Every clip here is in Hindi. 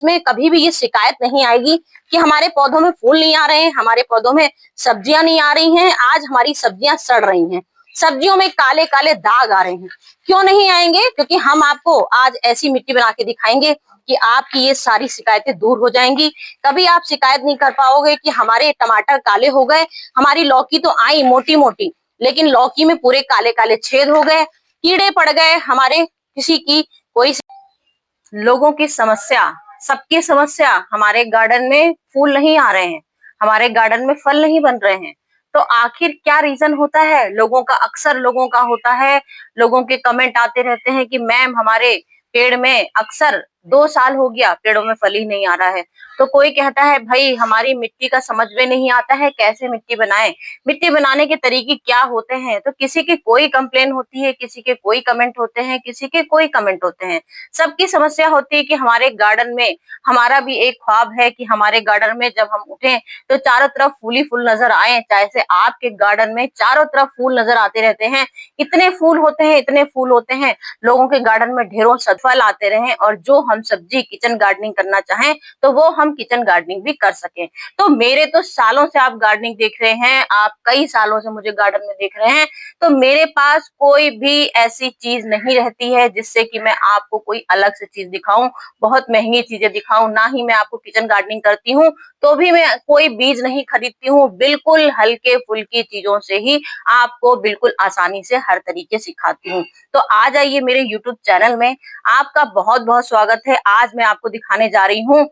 में कभी भी ये शिकायत नहीं आएगी कि हमारे पौधों में फूल नहीं आ रहे हैं, हमारे पौधों में सब्जियां नहीं आ रही हैं, आज हमारी सब्जियां सड़ रही हैं, सब्जियों में काले काले दाग आ रहे हैं। क्यों नहीं आएंगे? क्योंकि हम आपको आज ऐसी मिट्टी बना के दिखाएंगे कि आपकी ये सारी शिकायतें दूर हो जाएंगी। कभी आप शिकायत नहीं कर पाओगे कि हमारे टमाटर काले हो गए, हमारी लौकी तो आई मोटी मोटी, लेकिन लौकी में पूरे काले काले छेद हो गए, कीड़े पड़ गए, हमारे किसी की कोई लोगों की समस्या, सबकी समस्या, हमारे गार्डन में फूल नहीं आ रहे हैं, हमारे गार्डन में फल नहीं बन रहे हैं। तो आखिर क्या रीजन होता है? लोगों का, अक्सर लोगों का होता है, लोगों के कमेंट आते रहते हैं कि मैम हमारे पेड़ में अक्सर 2 साल हो गया पेड़ों में फल ही नहीं आ रहा है। तो कोई कहता है भाई हमारी मिट्टी का समझ में नहीं आता है, कैसे मिट्टी बनाएं, मिट्टी बनाने के तरीके क्या होते हैं। तो किसी की कोई कंप्लेन होती है, किसी के कोई कमेंट होते हैं, किसी के कोई कमेंट होते हैं। सबकी समस्या होती है कि हमारे गार्डन में, हमारा भी एक ख्वाब है कि हमारे गार्डन में जब हम उठें तो चारों तरफ फूल ही फूल नजर आए। जैसे आपके गार्डन में चारों तरफ फूल नजर आते रहते हैं, इतने फूल होते हैं, इतने फूल होते हैं, लोगों के गार्डन में ढेरों फल आते रहे और जो हम सब्जी किचन गार्डनिंग करना चाहें तो वो हम किचन गार्डनिंग भी कर सकें। तो मेरे तो सालों से आप गार्डनिंग देख रहे हैं, आप कई सालों से मुझे गार्डन में देख रहे हैं, तो मेरे पास कोई भी ऐसी चीज नहीं रहती है जिससे कि मैं आपको कोई अलग से चीज दिखाऊं, बहुत महंगी चीजें दिखाऊं। ना ही मैं आपको किचन गार्डनिंग करती हूँ तो भी मैं कोई बीज नहीं खरीदती हूँ, बिल्कुल हल्के फुल्की चीजों से ही आपको बिल्कुल आसानी से हर तरीके सिखाती हूँ। तो आ जाइए मेरे यूट्यूब चैनल में, आपका बहुत बहुत स्वागत है। आज मैं आपको दिखाने जा रही हूँ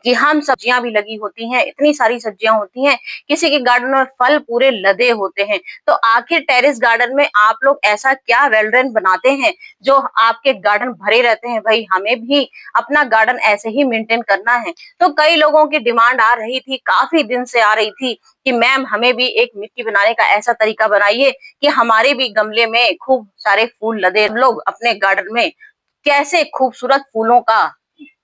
कि हम सब्जियां भी लगी होती हैं, इतनी सारी सब्जियां होती हैं, किसी के गार्डन में फल पूरे लदे होते हैं। तो आखिर टेरेस गार्डन में आप लोग ऐसा क्या वेलडेन बनाते हैं जो आपके गार्डन भरे रहते हैं? भाई हमें भी अपना गार्डन ऐसे ही मेंटेन करना है। तो कई लोगों की डिमांड आ रही थी, काफी दिन से आ रही थी कि मैम हमें भी एक मिट्टी बनाने का ऐसा तरीका बनाइए कि हमारे भी गमले में खूब सारे फूल लदे, लोग अपने गार्डन में कैसे खूबसूरत फूलों का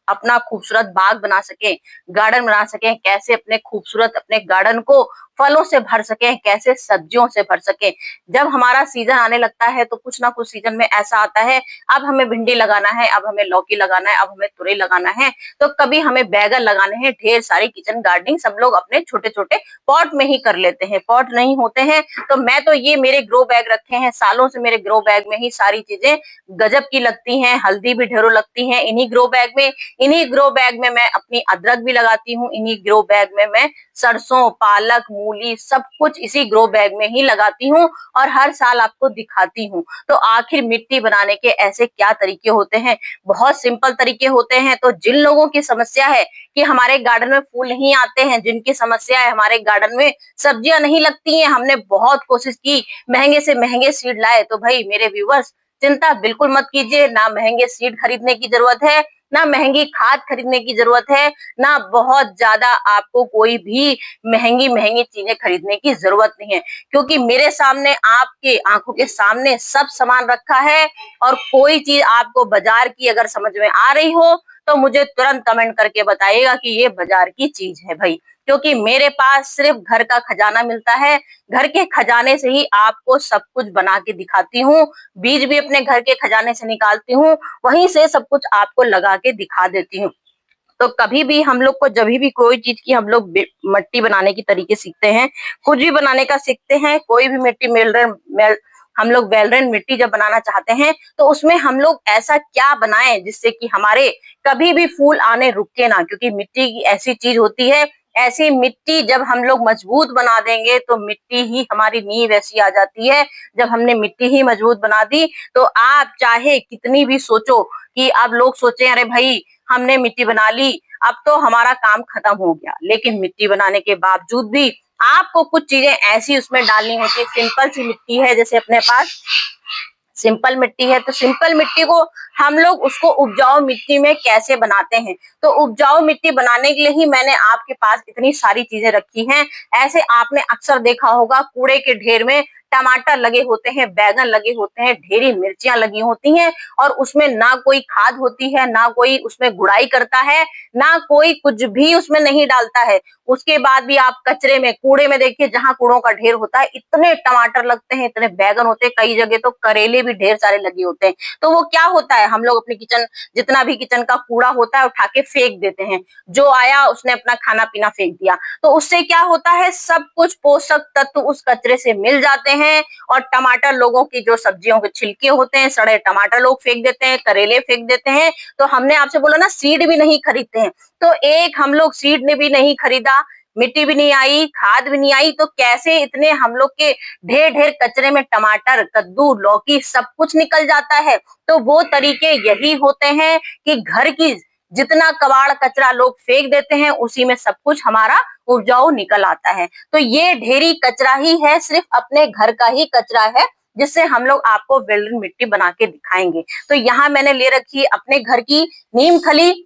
अपना खूबसूरत बाग बना सकें, गार्डन बना सकें, कैसे अपने खूबसूरत अपने गार्डन को फलों से भर सकें, कैसे सब्जियों से भर सकें। जब हमारा सीजन आने लगता है तो कुछ ना कुछ सीजन में ऐसा आता है, अब हमें भिंडी लगाना है, अब हमें लौकी लगाना है, अब हमें तुरई लगाना है, तो कभी हमें बैगन लगाने हैं। ढेर सारी किचन गार्डनिंग सब लोग अपने छोटे छोटे पॉट में ही कर लेते हैं, पॉट नहीं होते हैं तो मैं तो ये मेरे ग्रो बैग रखे हैं, सालों से मेरे ग्रो बैग में ही सारी चीजें गजब की लगती हैं, हल्दी भी ढेरों लगती है इन्हीं ग्रो बैग में। इन्हीं ग्रो बैग में मैं अपनी अदरक भी लगाती हूँ, इन्हीं ग्रो बैग में मैं सरसों, पालक, मूली सब कुछ इसी ग्रो बैग में ही लगाती हूँ और हर साल आपको दिखाती हूँ। तो आखिर मिट्टी बनाने के ऐसे क्या तरीके होते हैं? बहुत सिंपल तरीके होते हैं। तो जिन लोगों की समस्या है कि हमारे गार्डन में फूल नहीं आते हैं, जिनकी समस्या है हमारे गार्डन में सब्जियां नहीं लगती हैं, हमने बहुत कोशिश की, महंगे से महंगे सीड लाए, तो भाई मेरे व्यूवर्स चिंता बिल्कुल मत कीजिए, ना महंगे सीड खरीदने की जरूरत है, ना महंगी खाद खरीदने की जरूरत है, ना बहुत ज्यादा आपको कोई भी महंगी महंगी चीजें खरीदने की जरूरत नहीं है, क्योंकि मेरे सामने, आपके आंखों के सामने सब सामान रखा है। और कोई चीज आपको बाजार की अगर समझ में आ रही हो तो मुझे तुरंत कमेंट करके बताइएगा कि ये बाजार की चीज है भाई, क्योंकि मेरे पास सिर्फ घर का खजाना मिलता है, घर के खजाने से ही आपको सब कुछ बना के दिखाती हूँ, बीज भी अपने घर के खजाने से निकालती हूँ, वहीं से सब कुछ आपको लगा के दिखा देती हूँ। तो कभी भी हम लोग को, जब भी कोई चीज की हम लोग मिट्टी बनाने की तरीके सीखते हैं, कुछ भी बनाने का सीखते हैं, कोई भी मिट्टी हम लोग वेलरेन मिट्टी जब बनाना चाहते हैं तो उसमें हम लोग ऐसा क्या बनाएं जिससे कि हमारे कभी भी फूल आने रुके ना, क्योंकि मिट्टी की ऐसी चीज होती है, ऐसी मिट्टी जब हम लोग मजबूत बना देंगे तो मिट्टी ही हमारी नींव ऐसी आ जाती है। जब हमने मिट्टी ही मजबूत बना दी तो आप चाहे कितनी भी सोचो कि अब लोग सोचे अरे भाई हमने मिट्टी बना ली, अब तो हमारा काम खत्म हो गया, लेकिन मिट्टी बनाने के बावजूद भी आपको कुछ चीजें ऐसी उसमें डालनी होती है। सिंपल सी मिट्टी है, जैसे अपने पास सिंपल मिट्टी है, तो सिंपल मिट्टी को हम लोग उसको उपजाऊ मिट्टी में कैसे बनाते हैं, तो उपजाऊ मिट्टी बनाने के लिए ही मैंने आपके पास इतनी सारी चीजें रखी हैं। ऐसे आपने अक्सर देखा होगा कूड़े के ढेर में टमाटर लगे होते हैं, बैगन लगे होते हैं, ढेरी मिर्चियां लगी होती हैं और उसमें ना कोई खाद होती है, ना कोई उसमें गुड़ाई करता है, ना कोई कुछ भी उसमें नहीं डालता है। उसके बाद भी आप कचरे में, कूड़े में देखिए, जहां कूड़ों का ढेर होता है, इतने टमाटर लगते हैं, इतने बैगन होते हैं, कई जगह तो करेले भी ढेर सारे लगे होते हैं। तो वो क्या होता है, हम लोग अपने किचन, जितना भी किचन का कूड़ा होता है उठा के फेंक देते हैं। जो आया उसने अपना खाना पीना फेंक दिया, तो उससे क्या होता है, सब कुछ पोषक तत्व उस कचरे से मिल जाते हैं। और टमाटर, लोगों की जो सब्जियों के छिलके होते हैं, सड़े टमाटर लोग फेंक देते हैं, करेले फेंक देते हैं। तो हमने आपसे बोला ना, सीड भी नहीं खरीदते हैं, तो एक हम लोग सीड ने भी नहीं खरीदा, मिट्टी भी नहीं आई, खाद भी नहीं आई, तो कैसे इतने हम लोग के ढेर ढेर कचरे में टमाटर, कद्दू, लौकी सब कुछ निकल जाता है। तो वो तरीके यही होते हैं कि घर की जितना कबाड़ कचरा लोग फेंक देते हैं, उसी में सब कुछ हमारा उपजाऊ निकल आता है। तो ये ढेरी कचरा ही है, सिर्फ अपने घर का ही कचरा है, जिससे हम लोग आपको वेल्डन मिट्टी बना के दिखाएंगे। तो यहाँ मैंने ले रखी है अपने घर की नीम खली,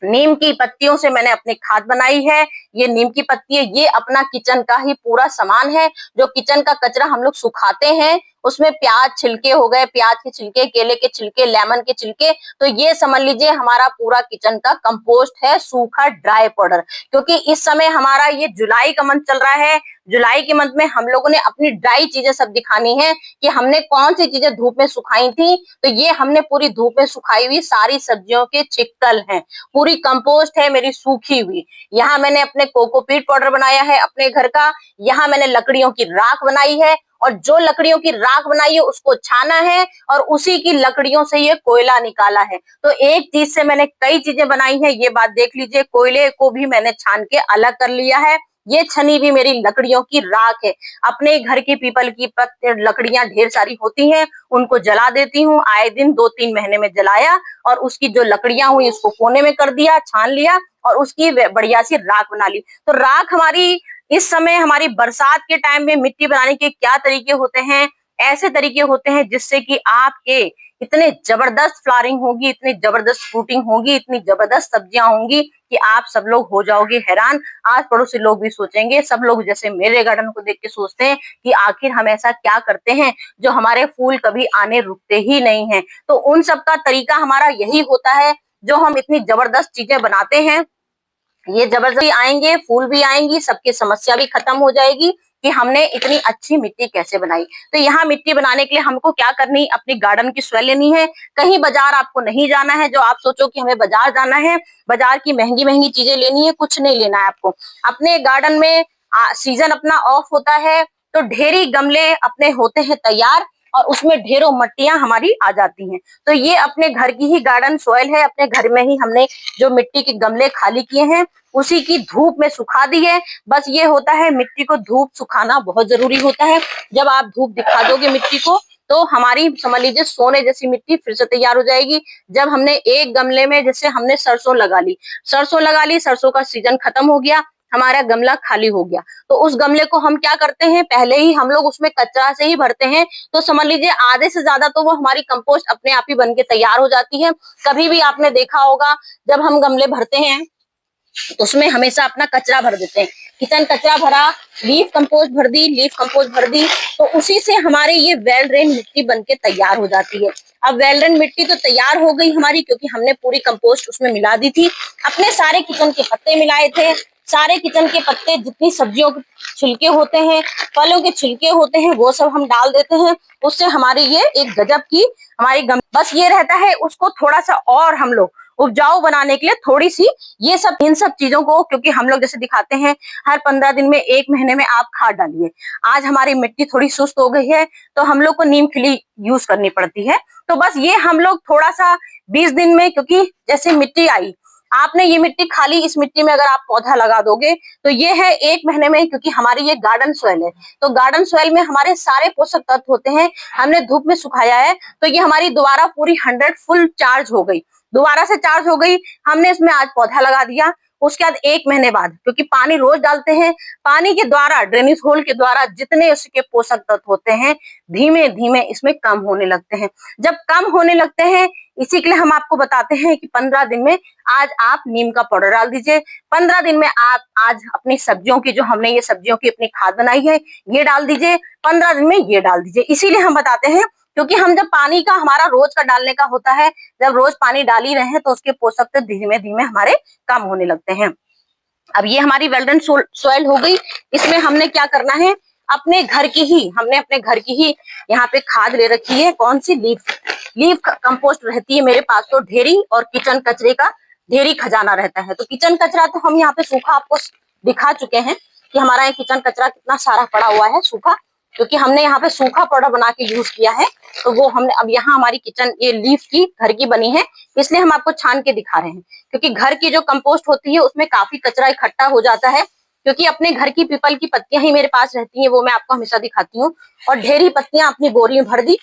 नीम की पत्तियों से मैंने अपनी खाद बनाई है। ये नीम की पत्ती है, ये अपना किचन का ही पूरा सामान है। जो किचन का कचरा हम लोग सुखाते हैं, उसमें प्याज छिलके हो गए, प्याज के छिलके, केले के छिलके, लेमन के छिलके, तो ये समझ लीजिए हमारा पूरा किचन का कंपोस्ट है, सूखा ड्राई पाउडर। क्योंकि इस समय हमारा ये जुलाई का मंथ चल रहा है, जुलाई के मंथ में हम लोगों ने अपनी ड्राई चीजें सब दिखानी है कि हमने कौन सी चीजें धूप में सुखाई थी। तो ये हमने पूरी धूप में सुखाई हुई सारी सब्जियों के छिक्कल हैं, पूरी कंपोस्ट है मेरी सूखी हुई। यहाँ मैंने अपने कोकोपीट पाउडर बनाया है अपने घर का, यहाँ मैंने लकड़ियों की राख बनाई है, और जो लकड़ियों की राख बनाई है उसको छाना है, और उसी की लकड़ियों से ये कोयला निकाला है। तो एक चीज से मैंने कई चीजें बनाई है, ये बात देख लीजिए। कोयले को भी मैंने छान के अलग कर लिया है, ये छनी भी मेरी लकड़ियों की राख है। अपने घर की पीपल की लकड़ियां ढेर सारी होती हैं, उनको जला देती हूँ आए दिन, 2-3 महीने में जलाया, और उसकी जो लकड़ियां हुई उसको कोने में कर दिया, छान लिया, और उसकी बढ़िया सी राख बना ली। तो राख हमारी इस समय, हमारी बरसात के टाइम में मिट्टी बनाने के क्या तरीके होते हैं, ऐसे तरीके होते हैं जिससे कि आपके इतने जबरदस्त फ्लावरिंग होगी, इतनी जबरदस्त फ्रूटिंग होगी, इतनी जबरदस्त सब्जियां होंगी कि आप सब लोग हो जाओगे हैरान। आस पड़ोसी लोग भी सोचेंगे, सब लोग जैसे मेरे गार्डन को देख के सोचते हैं कि आखिर हम ऐसा क्या करते हैं जो हमारे फूल कभी आने रुकते ही नहीं है। तो उन सब का तरीका हमारा यही होता है, जो हम इतनी जबरदस्त चीजें बनाते हैं, ये जबरदस्ती आएंगे, फूल भी आएंगी, सबकी समस्या भी खत्म हो जाएगी कि हमने इतनी अच्छी मिट्टी कैसे बनाई। तो यहाँ मिट्टी बनाने के लिए हमको क्या करनी, अपनी गार्डन की सॉइल लेनी है। कहीं बाजार आपको नहीं जाना है, जो आप सोचो कि हमें बाजार जाना है, बाजार की महंगी महंगी चीजें लेनी है, कुछ नहीं लेना है आपको। अपने गार्डन में सीजन अपना ऑफ होता है, तो ढेरी गमले अपने होते हैं तैयार, और उसमें ढेरों मट्टियां हमारी आ जाती हैं। तो ये अपने घर की ही गार्डन सॉइल है, अपने घर में ही हमने जो मिट्टी के गमले खाली किए हैं, उसी की धूप में सुखा दी है। बस ये होता है, मिट्टी को धूप सुखाना बहुत जरूरी होता है। जब आप धूप दिखा दोगे मिट्टी को, तो हमारी समझ लीजिए सोने जैसी मिट्टी फिर से तैयार हो जाएगी। जब हमने एक गमले में, जैसे हमने सरसों लगा ली, सरसों का सीजन खत्म हो गया, हमारा गमला खाली हो गया, तो उस गमले को हम क्या करते हैं, पहले ही हम लोग उसमें कचरा से ही भरते हैं। तो समझ लीजिए आधे से ज्यादा तो वो हमारी कंपोस्ट अपने आप ही बन के तैयार हो जाती है। कभी भी आपने देखा होगा, जब हम गमले भरते हैं तो उसमें हमेशा अपना कचरा भर देते हैं, किचन कचरा भरा, लीफ कंपोस्ट भर दी, तो उसी से हमारी ये वेल ड्रेन मिट्टी बनके तैयार हो जाती है। अब वेल ड्रेन मिट्टी तो तैयार हो गई हमारी, क्योंकि हमने पूरी कंपोस्ट उसमें मिला दी थी, अपने सारे किचन के पत्ते मिलाए थे, सारे किचन के पत्ते, जितनी सब्जियों के छिलके होते हैं, फलों के छिलके होते हैं, वो सब हम डाल देते हैं। उससे हमारी ये एक गजब की हमारी बस ये रहता है, उसको थोड़ा सा और हम लोग उपजाऊ बनाने के लिए थोड़ी सी इन सब चीजों को, क्योंकि हम लोग जैसे दिखाते हैं हर 15 दिन में, 1 महीने में आप खाद डालिए। आज हमारी मिट्टी थोड़ी सुस्त हो गई है, तो हम लोग को नीम खली यूज करनी पड़ती है। तो बस ये हम लोग थोड़ा सा 20 दिन में, क्योंकि जैसे मिट्टी आई, आपने ये मिट्टी खाली, इस मिट्टी में अगर आप पौधा लगा दोगे तो ये है 1 महीने में, क्योंकि हमारी ये गार्डन सॉइल है, तो गार्डन सॉइल में हमारे सारे पोषक तत्व होते हैं। हमने धूप में सुखाया है, तो ये हमारी दोबारा पूरी 100 फुल चार्ज हो गई। दोबारा से चार्ज हो गई, हमने इसमें आज पौधा लगा दिया। उसके बाद 1 महीने बाद, क्योंकि पानी रोज डालते हैं, पानी के द्वारा ड्रेनेज होल के द्वारा जितने उसके पोषक तत्व होते हैं धीमे धीमे इसमें कम होने लगते हैं। जब कम होने लगते हैं, इसी के लिए हम आपको बताते हैं कि 15 दिन में आज आप नीम का पाउडर डाल दीजिए, 15 दिन में आप आज अपनी सब्जियों की, जो हमने ये सब्जियों की अपनी खाद बनाई है, ये डाल दीजिए, 15 दिन में ये डाल दीजिए। इसीलिए हम बताते हैं, क्योंकि हम जब पानी का हमारा रोज का डालने का होता है, जब रोज पानी डाल ही रहे हैं तो उसके पोषक तत्व धीमे धीमे हमारे कम होने लगते हैं। अब ये हमारी वेल सॉइल हो गई। इसमें हमने क्या करना है, अपने घर की ही यहाँ पे खाद ले रखी है। कौन सी? लीफ कंपोस्ट रहती है मेरे पास, तो ढेरी और किचन कचरे का ढेरी खजाना रहता है। तो किचन कचरा तो हम यहाँ पे सूखा आपको दिखा चुके हैं कि हमारा ये किचन कचरा कितना सारा पड़ा हुआ है सूखा, क्योंकि हमने यहाँ पे सूखा पाउडर बना के यूज किया है। तो वो हमने अब यहाँ हमारी किचन ये लीफ की घर की बनी है, इसलिए हम आपको छान के दिखा रहे हैं, क्योंकि घर की जो कंपोस्ट होती है उसमें काफी कचरा इकट्ठा हो जाता है। क्योंकि अपने घर की पीपल की पत्तियां ही मेरे पास रहती हैं, वो मैं आपको हमेशा दिखाती हूँ। और ढेरी पत्तियां अपनी बोरी में भर दी।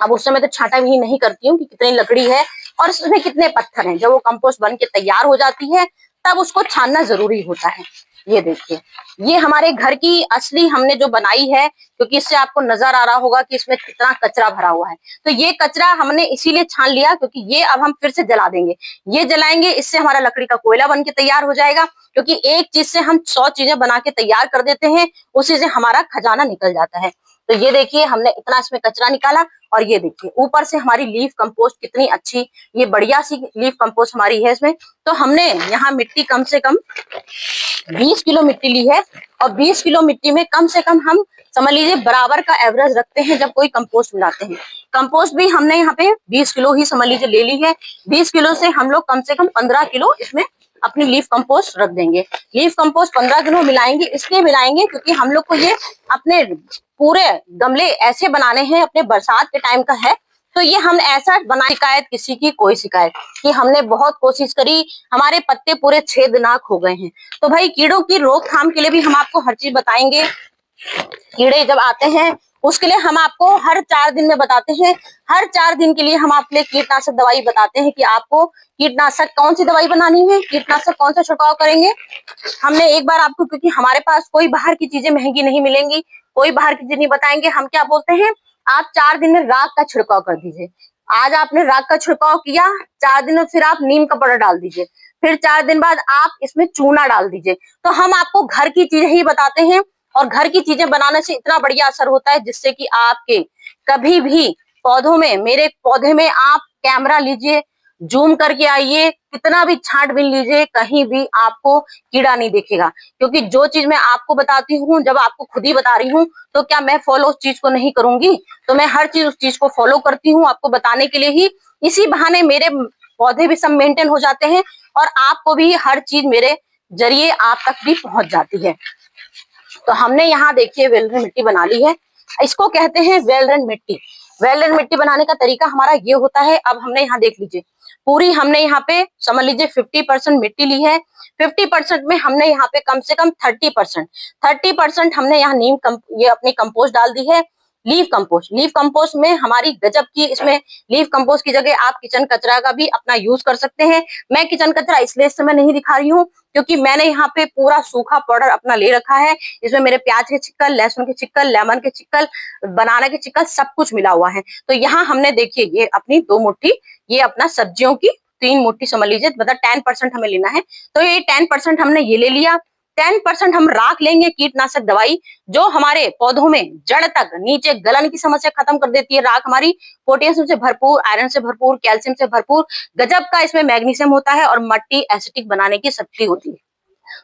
अब उस समय तो छांटा भी नहीं करती हूँ कि कितनी लकड़ी है और उसमें कितने पत्थर हैं। जब वो कंपोस्ट बन के तैयार हो जाती है तब उसको छानना जरूरी होता है। ये देखिए, ये हमारे घर की असली हमने जो बनाई है, क्योंकि इससे आपको नजर आ रहा होगा कि इसमें कितना कचरा भरा हुआ है। तो ये कचरा हमने इसीलिए छान लिया, क्योंकि ये अब हम फिर से जला देंगे। ये जलाएंगे, इससे हमारा लकड़ी का कोयला बन के तैयार हो जाएगा। क्योंकि एक चीज से हम 100 चीजें बना के तैयार कर देते हैं, उसी से हमारा खजाना निकल जाता है। तो ये देखिए, हमने इतना इसमें कचरा निकाला। और ये देखिए ऊपर से हमारी लीफ कंपोस्ट कितनी अच्छी, ये बढ़िया सी लीफ कंपोस्ट हमारी है इसमें। तो हमने यहाँ मिट्टी कम से कम 20 किलो मिट्टी ली है। और 20 किलो मिट्टी में कम से कम हम समझ लीजिए बराबर का एवरेज रखते हैं जब कोई कंपोस्ट मिलाते हैं। कंपोस्ट भी हमने यहाँ पे 20 किलो ही समझ लीजिए ले ली है। 20 किलो से हम लोग कम से कम 15 किलो इसमें अपनी लीफ कंपोस्ट रख देंगे। लीफ कंपोस्ट 15 किलो मिलाएंगे, इसलिए मिलाएंगे क्योंकि हम लोग को ये अपने पूरे गमले ऐसे बनाने हैं, अपने बरसात के टाइम का है। तो ये हम ऐसा बना, शिकायत किसी की कोई शिकायत कि हमने बहुत कोशिश करी, हमारे पत्ते पूरे छेदनाक हो गए हैं। तो भाई कीड़ों की रोकथाम के लिए भी हम आपको हर चीज बताएंगे। कीड़े जब आते हैं उसके लिए हम आपको हर 4 दिन में बताते हैं। हर 4 दिन के लिए हम आपके लिए कीटनाशक दवाई बताते हैं कि आपको कीटनाशक कौन सी दवाई बनानी है, कीटनाशक कौन सा छिड़काव करेंगे। हमने एक बार आपको, क्योंकि हमारे पास कोई बाहर की चीजें महंगी नहीं मिलेंगी, कोई बाहर की चीज नहीं बताएंगे। हम क्या बोलते हैं, आप 4 दिन में राख का छिड़काव कर दीजिए। आज आपने राख का छिड़काव किया, 4 दिन में फिर आप नीम का पाउडर डाल दीजिए, फिर 4 दिन बाद आप इसमें चूना डाल दीजिए। तो हम आपको घर की चीजें ही बताते हैं। और घर की चीजें बनाने से इतना बढ़िया असर होता है, जिससे कि आपके कभी भी पौधों में, मेरे पौधे में आप कैमरा लीजिए, जूम करके आइए, कितना भी छांटबीन लीजिए, कहीं भी आपको कीड़ा नहीं दिखेगा। क्योंकि जो चीज मैं आपको बताती हूँ, जब आपको खुद ही बता रही हूँ, तो क्या मैं फॉलो उस चीज को नहीं करूंगी? तो मैं हर चीज उस चीज को फॉलो करती हूँ आपको बताने के लिए ही। इसी बहाने मेरे पौधे भी सब मेंटेन हो जाते हैं और आपको भी हर चीज मेरे जरिए आप तक भी पहुंच जाती है। तो हमने यहाँ देखिए वेल्डन मिट्टी बना ली है, इसको कहते हैं वेल्डन मिट्टी। वेल्डन मिट्टी बनाने का तरीका हमारा ये होता है। अब हमने यहाँ देख लीजिए, पूरी हमने यहाँ पे समझ लीजिए 50% मिट्टी ली है। 50% में हमने यहाँ पे कम से कम 30% हमने यहाँ ये अपनी कंपोस्ट डाल दी है। लीफ कंपोस्ट में हमारी गजब की, इसमें लीफ कंपोस्ट की जगह आप किचन कचरा का भी अपना यूज कर सकते हैं। मैं किचन कचरा इसलिए इस समय नहीं दिखा रही हूँ क्योंकि मैंने यहाँ पे पूरा सूखा पाउडर अपना ले रखा है। इसमें मेरे प्याज के छिक्कल, लहसुन के छिक्कल, लेमन के छिक्कल, बनाना के छिक्कल, सब कुछ मिला हुआ है। तो यहाँ हमने देखिए ये अपनी 2 मुट्ठी, ये अपना सब्जियों की 3 मुट्ठी समझ लीजिए, मतलब 10% हमें लेना है। तो ये 10% हमने ये ले लिया। 10% हम राख लेंगे, कीटनाशक दवाई, जो हमारे पौधों में जड़ तक नीचे गलन की समस्या खत्म कर देती है। राख हमारी पोटेशियम से भरपूर, आयरन से भरपूर, कैल्शियम से भरपूर, गजब का इसमें मैग्नीशियम होता है और मट्टी एसिडिक बनाने की शक्ति होती है।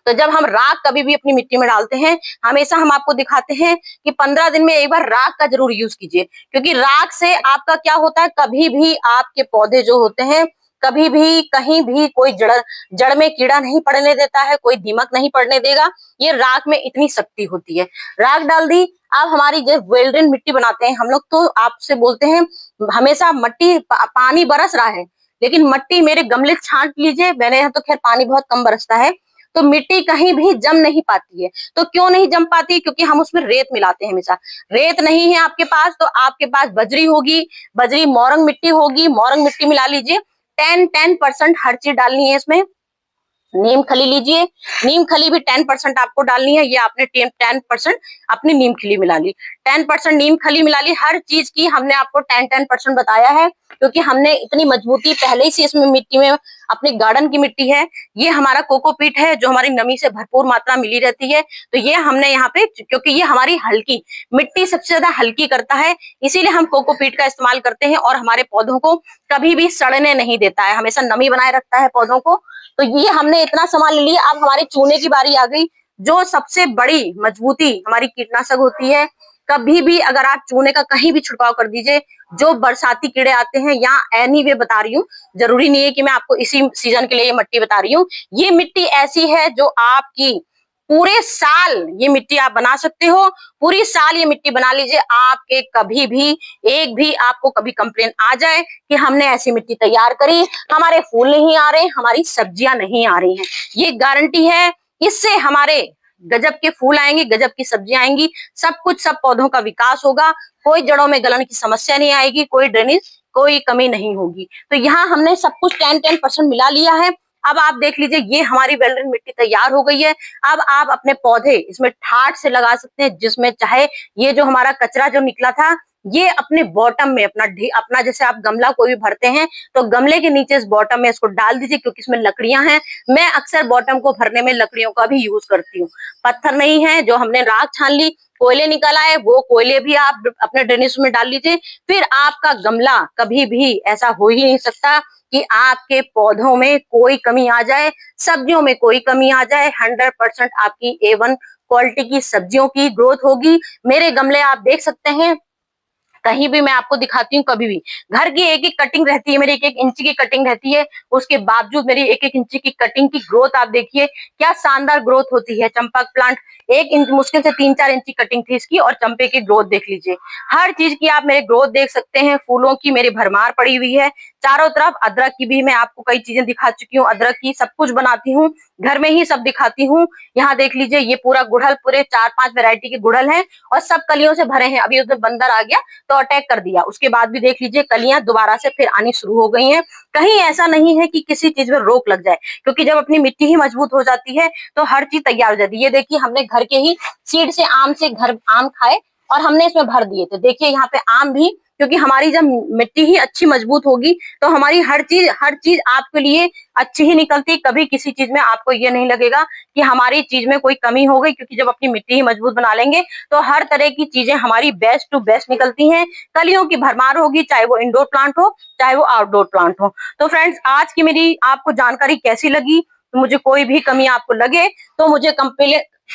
तो जब हम राख कभी भी अपनी मिट्टी में डालते हैं, हमेशा हम आपको दिखाते हैं कि 15 दिन में एक बार राख का जरूर यूज कीजिए। क्योंकि राख से आपका क्या होता है, कभी भी आपके पौधे जो होते हैं, कभी भी कहीं भी कोई जड़ में कीड़ा नहीं पड़ने देता है, कोई दीमक नहीं पड़ने देगा। ये राख में इतनी शक्ति होती है। राख डाल दी। अब हमारी जो वेल्डन मिट्टी बनाते हैं हम लोग, तो आपसे बोलते हैं हमेशा मट्टी पानी बरस रहा है, लेकिन मट्टी मेरे गमले छांट लीजिए। मैंने यहाँ तो खैर पानी बहुत कम बरसता है, तो मिट्टी कहीं भी जम नहीं पाती है। तो क्यों नहीं जम पाती? क्योंकि हम उसमें रेत मिलाते हैं हमेशा। रेत नहीं है आपके पास, तो आपके पास बजरी होगी, बजरी मोरंग मिट्टी होगी, मोरंग मिट्टी मिला लीजिए। 10% हर चीज डालनी है इसमें। नीम खली लीजिए, नीम खली भी 10% आपको डालनी है। ये आपने 10% अपनी नीम खली मिला ली, 10% नीम खली मिला ली। हर चीज की हमने आपको 10% बताया है, क्योंकि हमने इतनी मजबूती पहले से इसमें मिट्टी में, अपने गार्डन की मिट्टी है। ये हमारा कोकोपीट है जो हमारी नमी से भरपूर मात्रा मिली रहती है। तो ये हमने यहाँ पे, क्योंकि ये हमारी हल्की मिट्टी सबसे ज्यादा हल्की करता है, इसीलिए हम कोकोपीट का इस्तेमाल करते हैं। और हमारे पौधों को कभी भी सड़ने नहीं देता है, हमेशा नमी बनाए रखता है पौधों को। तो ये हमने इतना सामान ले लिया। अब हमारे चूने की बारी आ गई, जो सबसे बड़ी मजबूती हमारी कीटनाशक होती है। कभी भी अगर आप चूने का कहीं भी छिड़काव कर दीजिए, जो बरसाती कीड़े आते हैं, या एनीवे बता रही हूँ, जरूरी नहीं है कि मैं आपको इसी सीजन के लिए ये मिट्टी बता रही हूँ। ये मिट्टी ऐसी है जो आपकी पूरे साल ये मिट्टी आप बना सकते हो। पूरी साल ये मिट्टी बना लीजिए, आपके कभी भी एक भी आपको कभी कंप्लेन आ जाए कि हमने ऐसी मिट्टी तैयार करी, हमारे फूल नहीं आ रहे, हमारी सब्जियां नहीं आ रही हैं, ये गारंटी है। इससे हमारे गजब के फूल आएंगे, गजब की सब्जियां आएंगी, सब कुछ, सब पौधों का विकास होगा, कोई जड़ों में गलन की समस्या नहीं आएगी, कोई ड्रेनेज, कोई कमी नहीं होगी। तो यहाँ हमने सब कुछ 10% मिला लिया है। अब आप देख लीजिए, ये हमारी वेल्डन मिट्टी तैयार हो गई है। अब आप अपने पौधे इसमें ठाट से लगा सकते हैं, जिसमें चाहे ये जो हमारा कचरा जो निकला था, ये अपने बॉटम में अपना जैसे आप गमला कोई भी भरते हैं, तो गमले के नीचे इस बॉटम में इसको डाल दीजिए, क्योंकि इसमें लकड़ियां हैं। मैं अक्सर बॉटम को भरने में लकड़ियों का भी यूज करती हूँ। पत्थर नहीं है, जो हमने राख छान ली, कोयले निकल आए, वो कोयले भी आप अपने ड्रेनेज में डाल लीजिए। फिर आपका गमला कभी भी ऐसा हो ही नहीं सकता कि आपके पौधों में कोई कमी आ जाए, सब्जियों में कोई कमी आ जाए। 100% आपकी A1 क्वालिटी की सब्जियों की ग्रोथ होगी। मेरे गमले आप देख सकते हैं, कहीं भी मैं आपको दिखाती हूँ, कभी भी घर की एक एक कटिंग रहती है, मेरी एक एक इंची की कटिंग रहती है, उसके बावजूद मेरी एक एक इंची की कटिंग की ग्रोथ आप देखिए, क्या शानदार ग्रोथ होती है। चंपक प्लांट 1 इंच, मुश्किल से 3-4 इंच की कटिंग थी इसकी, और चंपे की ग्रोथ देख लीजिए। हर चीज की आप मेरे ग्रोथ देख सकते हैं। फूलों की मेरी भरमार पड़ी हुई है चारों तरफ। अदरक की भी मैं आपको कई चीजें दिखा चुकी हूँ, अदरक की सब कुछ बनाती हूँ, घर में ही सब दिखाती हूँ। यहाँ देख लीजिए, ये पूरा गुड़हल, पूरे 4-5 वैरायटी के गुड़हल हैं, और सब कलियों से भरे हैं। अभी उसमें बंदर आ गया तो अटैक कर दिया, उसके बाद भी देख लीजिए कलियां दोबारा से फिर आनी शुरू हो गई हैं। कहीं ऐसा नहीं है कि किसी चीज में रोक लग जाए, क्योंकि जब अपनी मिट्टी ही मजबूत हो जाती है तो हर चीज तैयार हो जाती है। ये देखिए, हमने घर के ही सीड से घर आम खाए और हमने इसमें भर दिए थे। देखिए यहाँ पे आम भी, क्योंकि हमारी जब मिट्टी ही अच्छी मजबूत होगी तो हमारी हर चीज आपके लिए अच्छी ही निकलती। कभी किसी चीज में आपको ये नहीं लगेगा कि हमारी चीज में कोई कमी हो गई, क्योंकि जब अपनी मिट्टी ही मजबूत बना लेंगे तो हर तरह की चीजें हमारी बेस्ट टू बेस्ट निकलती हैं। कलियों की भरमार होगी, चाहे वो इंडोर प्लांट हो, चाहे वो आउटडोर प्लांट हो। तो फ्रेंड्स, आज की मेरी आपको जानकारी कैसी लगी? तो मुझे कोई भी कमी आपको लगे तो मुझे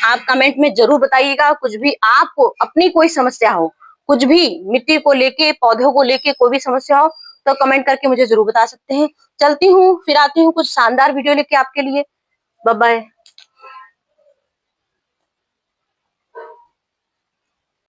आप कमेंट में जरूर बताइएगा। कुछ भी आपको अपनी कोई समस्या हो, कुछ भी मिट्टी को लेके, पौधों को लेके कोई भी समस्या हो, तो कमेंट करके मुझे जरूर बता सकते हैं। चलती हूँ, फिर आती हूँ कुछ शानदार वीडियो लेके आपके लिए। Bye bye.